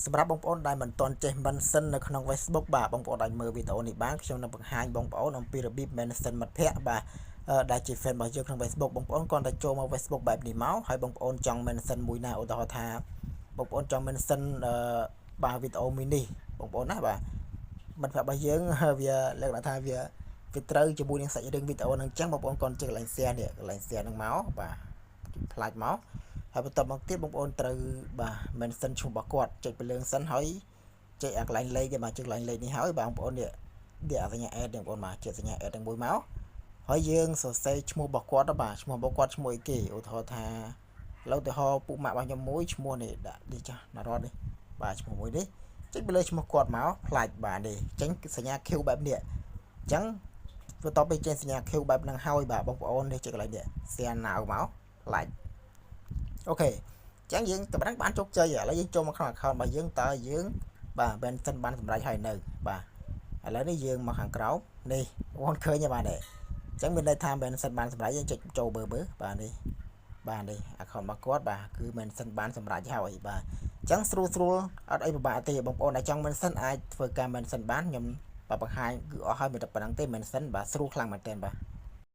សម្រាប់បងប្អូនដែលមិនទាន់ចេះ mention នៅក្នុង Facebook បាទបងប្អូនអាចមើលវីដេអូនេះបានខ្ញុំនឹងបង្ហាញបងប្អូនអំពីរបៀប mention មិត្តភ័ក្តិបាទដែលជា fan របស់យើងក្នុង Facebook បងប្អូនគ្រាន់តែចូលមក Facebook បែបនេះមកហើយបងប្អូនចង់ mention មួយណាឧទាហរណ៍ថាបងប្អូនចង់ mention បាទវីដេអូមួយនេះបងប្អូនណាបាទមិត្តភ័ក្តិរបស់យើងវាលក្ខណៈថាវាត្រូវជាមួយនឹងសាច់រឿងវីដេអូហ្នឹងអញ្ចឹងបងប្អូនគ្រាន់ចុចកន្លែង share នេះកន្លែង share ហ្នឹងមកបាទផ្លាច់មកហើយបន្ទាប់មកទៀតបងប្អូនត្រូវបាទ mention ឈ្មោះរបស់គាត់ចុចទៅលើសិនហើយចុចអាកន្លែងលេខនេះបាទចុចកន្លែងលេខនេះហើយបងប្អូននេះអាសញ្ញា add នេះបងប្អូនបាទជាសញ្ញា add ទាំងមួយមកហើយយើងសរសេរឈ្មោះរបស់គាត់បាទឈ្មោះរបស់គាត់ឈ្មោះអីគេឧទាហរណ៍ថាឡូវទៅហោពុកម៉ាក់របស់ខ្ញុំមួយឈ្មោះនេះដាក់នេះចាស់ណារត់នេះបាទឈ្មោះមួយនេះចុចទៅលើឈ្មោះគាត់មកផ្លាច់បាទនេះអញ្ចឹងសញ្ញា Q បែបនេះអញ្ចឹងបន្ទាប់ពីចេញសញ្ញា Q បែបហ្នឹងហើយបាទបងប្អូននេះចុចកន្លែងនេះ share now មកផ្លាច់អូខេអញ្ចឹងយើងតម្រឹងបានជោគជ័យឥឡូវយើងចូលមកក្នុង account របស់យើងតើយើងបាទ mention បានសម្រេចហើយនៅបាទឥឡូវនេះយើងមកខាងក្រោមនេះបងឃើញទេបាទនេះអញ្ចឹងមានន័យថា mention បានសម្រេចយើងចុចចូលបើបាទនេះ account របស់គាត់បាទគឺ mention បានសម្រេចហើយបាទអញ្ចឹងស្រួលអត់អីពិបាកទេបងប្អូនដែលចង់ mention អាចធ្វើការ mention បានខ្ញុំបង្ហាញគឺអស់ហើយមិនតែប៉ុណ្្នឹងទេ mention បាទស្រួលខ្លាំងមែនទែនបាទ